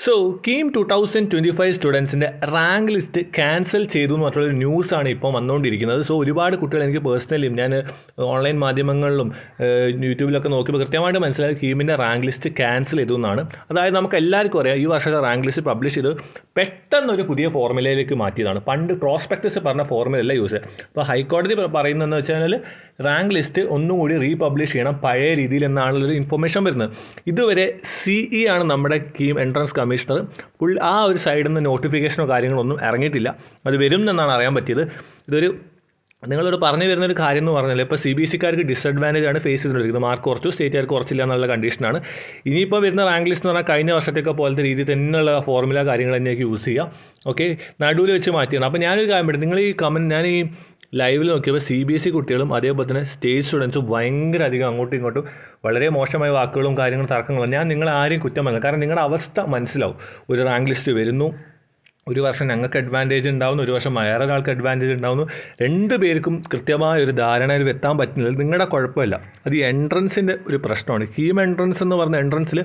So KEAM 2025 സ്റ്റുഡൻസിൻ്റെ rank list cancel ചെയ്തു എന്ന് പറഞ്ഞൊരു ന്യൂസാണ് ഇപ്പോൾ വന്നുകൊണ്ടിരിക്കുന്നത്. സോ ഒരുപാട് കുട്ടികൾ എനിക്ക് പേഴ്സണലിയും ഞാൻ ഓൺലൈൻ മാധ്യമങ്ങളിലും യൂട്യൂബിലൊക്കെ നോക്കിയപ്പോൾ കൃത്യമായിട്ട് മനസ്സിലായത് കീമിൻ്റെ റാങ്ക് ലിസ്റ്റ് ക്യാൻസൽ ചെയ്തു എന്നാണ്. അതായത് നമുക്ക് എല്ലാവർക്കും അറിയാം ഈ വർഷത്തെ റാങ്ക് ലിസ്റ്റ് പബ്ലിഷ് ചെയ്ത് പെട്ടെന്നൊരു പുതിയ ഫോർമുലയിലേക്ക് മാറ്റിയതാണ്. പണ്ട് പ്രോസ്പെക്ടസ് പറഞ്ഞ ഫോർമുലയല്ല യൂസ് ചെയ്യുക. അപ്പോൾ ഹൈക്കോടതി പറയുന്നതെന്ന് വെച്ചാൽ റാങ്ക് ലിസ്റ്റ് ഒന്നും കൂടി റീപബ്ലിഷ് ചെയ്യണം പഴയ രീതിയിൽ എന്നാണുള്ളൊരു ഇൻഫർമേഷൻ വരുന്നത്. ഇതുവരെ CE ആണ് നമ്മുടെ കീം എൻട്രൻസ് കമ്മീഷണർ. ആ ഒരു സൈഡിൽ നിന്ന് നോട്ടിഫിക്കേഷനോ കാര്യങ്ങളൊന്നും ഇറങ്ങിയിട്ടില്ല. അത് വരും എന്നാണ് അറിയാൻ പറ്റിയത്. ഇതൊരു നിങ്ങളോട് പറഞ്ഞു വരുന്നൊരു കാര്യം എന്ന് പറഞ്ഞാൽ ഇപ്പോൾ CBSEക്കാർക്ക് ഡിസഡ്വാൻറ്റേജ് ആണ് ഫേസ് ചെയ്തുകൊണ്ടിരിക്കുന്നത്. മാർക്ക് കുറച്ചു, സ്റ്റേറ്റുകാർക്ക് കുറച്ചില്ല എന്നുള്ള കണ്ടീഷനാണ്. ഇനിയിപ്പോൾ വരുന്ന റാങ്ക് ലിസ്റ്റ് എന്ന് പറഞ്ഞാൽ കഴിഞ്ഞ വർഷത്തേക്ക് പോലത്തെ രീതിയിൽ തന്നെയുള്ള ഫോർമുല കാര്യങ്ങൾ തന്നെയൊക്കെ യൂസ് ചെയ്യുക. ഓക്കെ, നടുവിൽ വെച്ച് മാറ്റിയാണ്. അപ്പോൾ ഞാനൊരു കാര്യം പറ്റും, നിങ്ങൾ ഈ ഞാൻ ഈ ലൈവിൽ നോക്കിയപ്പോൾ CBSE കുട്ടികളും അതേപോലെ തന്നെ സ്റ്റേറ്റ് സ്റ്റുഡൻസും ഭയങ്കര അധികം അങ്ങോട്ടും ഇങ്ങോട്ടും വളരെ മോശമായ വാക്കുകളും കാര്യങ്ങളും തർക്കങ്ങളും. ഞാൻ നിങ്ങളെ ആരെയും കുറ്റം പറഞ്ഞില്ല, കാരണം നിങ്ങളുടെ അവസ്ഥ മനസ്സിലാവും. ഒരു റാങ്ക് ലിസ്റ്റ് വരുന്നു, ഒരു വർഷം ഞങ്ങൾക്ക് അഡ്വാൻറ്റേജ് ഉണ്ടാവുന്നു, ഒരു വർഷം വേറൊരാൾക്ക് അഡ്വാൻറ്റേജ് ഉണ്ടാവുന്നു. രണ്ട് പേർക്കും കൃത്യമായ ഒരു ധാരണയിൽ എത്താൻ പറ്റുന്നില്ല. നിങ്ങളുടെ കുഴപ്പമില്ല, അത് ഈ എൻട്രൻസിൻ്റെ ഒരു പ്രശ്നമാണ്. കീം എൻട്രൻസ് എന്ന് പറഞ്ഞ എൻട്രൻസിൽ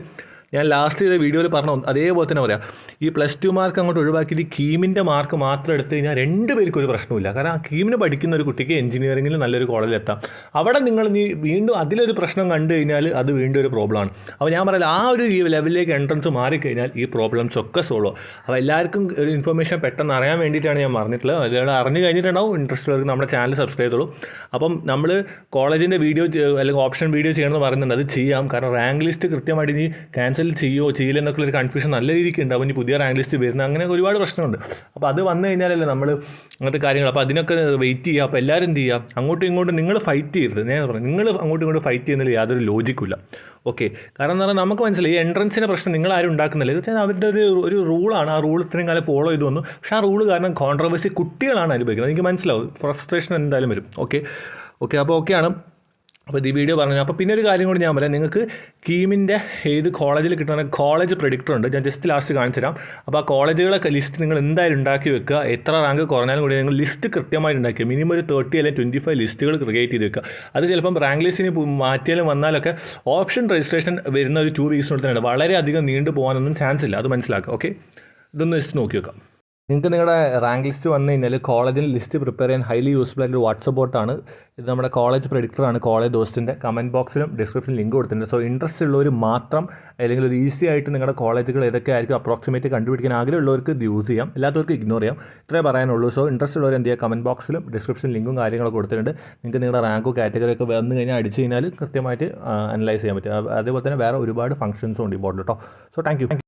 ഞാൻ ലാസ്റ്റ് ചെയ്ത വീഡിയോയിൽ പറഞ്ഞു അതേപോലെ തന്നെ പറയാം. ഈ +2 മാർക്ക് അങ്ങോട്ട് ഒഴിവാക്കിയിട്ട് കീമിൻ്റെ മാർക്ക് മാത്രം എടുത്തു കഴിഞ്ഞാൽ രണ്ട് പേർക്കും ഒരു പ്രശ്നമില്ല. കാരണം ആ കീമിന് പഠിക്കുന്ന ഒരു കുട്ടിക്ക് എഞ്ചിനീയറിംഗിൽ നല്ലൊരു കോളേജിൽ എത്താം. അവിടെ നിങ്ങൾ വീണ്ടും അതിലൊരു പ്രശ്നം കണ്ടു കഴിഞ്ഞാൽ അത് വീണ്ടും ഒരു പ്രോബ്ലമാണ്. അപ്പോൾ ഞാൻ പറയാം, ആ ഒരു ലെവലിലേക്ക് എൻട്രൻസ് മാറിക്കഴിഞ്ഞാൽ ഈ പ്രോബ്ലംസ് ഒക്കെ സോൾവ്. അപ്പോൾ എല്ലാവർക്കും ഒരു ഇൻഫർമേഷൻ പെട്ടെന്ന് അറിയാൻ വേണ്ടിയിട്ടാണ് ഞാൻ പറഞ്ഞിട്ടുള്ളത്. അതുകൊണ്ട് അറിഞ്ഞു കഴിഞ്ഞിട്ടുണ്ടാവും. ഇൻട്രസ്റ്റ് ഉള്ളവർക്ക് നമ്മുടെ ചാനൽ സബ്സ്ക്രൈബ് ചെയ്തോളൂ. അപ്പം നമ്മൾ കോളേജിൻ്റെ വീഡിയോ അല്ലെങ്കിൽ ഓപ്ഷൻ വീഡിയോ ചെയ്യണമെന്ന് പറയുന്നുണ്ട്, അത് ചെയ്യാം. കാരണം റാങ്ക് ലിസ്റ്റ് കൃത്യമായിട്ട് ഇനി ക്യാൻസൽ ചെയ്യില്ലെന്നൊക്കെ ഒരു കൺഫ്യൂഷൻ നല്ല രീതിക്ക് ഉണ്ടാവും. ഇനി പുതിയ റാങ്ക് ലിസ്റ്റ് വരുന്ന അങ്ങനെ ഒരുപാട് പ്രശ്നമുണ്ട്. അപ്പോൾ അത് വന്നു കഴിഞ്ഞാലല്ലേ നമ്മൾ അങ്ങനത്തെ കാര്യങ്ങൾ. അപ്പോൾ അതിനൊക്കെ വെയിറ്റ് ചെയ്യുക. അപ്പോൾ എല്ലാവരും എന്ത് ചെയ്യുക, അങ്ങോട്ടും ഇങ്ങോട്ടും നിങ്ങൾ ഫൈറ്റ് ചെയ്യരുത്. ഞാൻ പറഞ്ഞു, നിങ്ങൾ അങ്ങോട്ടും ഇങ്ങോട്ടും ഫൈറ്റ് ചെയ്യുന്നതിൽ യാതൊരു ലോജിക്കില്ല. ഓക്കെ, കാരണം എന്ന് പറഞ്ഞാൽ നമുക്ക് മനസ്സിലായി ഈ എൻട്രൻസിൻ്റെ പ്രശ്നം നിങ്ങളാരും ഉണ്ടാക്കുന്നില്ല. ഇത് വെച്ചാൽ അവരുടെ ഒരു റൂളാണ്. ആ റൂൾ ഇത്രയും കാലം ഫോളോ ചെയ്തു വന്നു. പക്ഷേ ആ റൂൾ കാരണം കോൺട്രവേഴ്സി കുട്ടികളാണ് അനുഭവിക്കുന്നത്. എനിക്ക് മനസ്സിലാവും, ഫ്രസ്ട്രേഷൻ എന്തായാലും വരും. അപ്പോൾ ഓക്കെയാണ്. അപ്പോൾ ഈ വീഡിയോ പറഞ്ഞു. അപ്പോൾ പിന്നെ ഒരു കാര്യം കൂടി ഞാൻ പറയാം, നിങ്ങൾക്ക് കീമിൻ്റെ ഏത് കോളേജിൽ കിട്ടുന്ന കോളേജ് പ്രെഡിക്ടർ ഉണ്ട്. ഞാൻ ജസ്റ്റ് ലാസ്റ്റ് കാണിച്ചു തരാം. അപ്പോൾ ആ കോളേജുകളൊക്കെ ലിസ്റ്റ് നിങ്ങൾ എന്തായാലും ഉണ്ടാക്കി വെക്കുക. എത്ര റാങ്ക് കുറഞ്ഞാലും കൂടി നിങ്ങൾ ലിസ്റ്റ് കൃത്യമായിട്ട് ഉണ്ടാക്കുക. മിനിമം ഒരു 30 അല്ലെങ്കിൽ 25 ലിസ്റ്റുകൾ ക്രിയേറ്റ് ചെയ്ത് വെക്കുക. അത് ചിലപ്പം റാങ്ക് ലിസ്റ്റിന് മാറ്റിയാലും വന്നാലൊക്കെ ഓപ്ഷൻ രജിസ്ട്രേഷൻ വരുന്ന ഒരു 2 വീക്സിനടുത്ത് വളരെയധികം നീണ്ടു പോകാനൊന്നും ചാൻസ് ഇല്ല. അത് മനസ്സിലാക്കുക. ഓക്കെ, ഇതൊന്ന് ജസ്റ്റ് നോക്കി വെക്കാം. നിങ്ങൾക്ക് നിങ്ങളുടെ റാങ്ക് ലിസ്റ്റ് വന്നു കഴിഞ്ഞാൽ കോളേജിൽ ലിസ്റ്റ് പ്രിപ്പയർ ചെയ്യാൻ ഹൈലി യൂസ്ഫുൾ ആയിട്ടൊരു വാട്സപ്പ് ബോട്ടാണ്. ഇത് നമ്മുടെ കോളേജ് പ്രെഡിക്ടറാണ്. കോളേജ് ദോസ്തിൻ്റെ കമൻറ്റ് ബോക്സിലും ഡിസ്ക്രിപ്ഷനിൽ ലിങ്ക് കൊടുത്തിട്ടുണ്ട്. സോ ഇൻട്രസ്റ്റ് ഉള്ളവർ മാത്രം, അല്ലെങ്കിൽ ഒരു ഈസി ആയിട്ട് നിങ്ങളുടെ കോളേജുകൾ ഏതൊക്കെ ആയിരിക്കും അപ്രോക്സിമേറ്റ് കണ്ടുപിടിക്കാൻ ആഗ്രഹമുള്ളവർക്ക് ഇത് യൂസ് ചെയ്യാം, എല്ലാത്തവർക്ക് ഇഗ്നോർ ചെയ്യാം. ഇത്രേ പറയാനുള്ളൂ. സോ ഇൻട്രസ്റ്റ് ഉള്ളവർ എന്ത് ചെയ്യുക, കമൻറ്റ് ബോക്സിലും ഡിസ്ക്രിപ്ഷനിൽ ലിങ്കും കാര്യങ്ങളൊക്കെ കൊടുത്തിട്ടുണ്ട്. നിങ്ങൾക്ക് നിങ്ങളുടെ റാങ്കോ കാറ്റഗറി ഒക്കെ വന്നു കഴിഞ്ഞാൽ അടിച്ചു കഴിഞ്ഞാൽ കൃത്യമായിട്ട് അനലൈസ് ചെയ്യാൻ പറ്റും. അതേപോലെ തന്നെ വേറെ ഒരുപാട് ഫംഗ്ഷൻസും ഉണ്ട് ഇമ്പോർട്ടൻ്റ് കേട്ടോ. So thank you.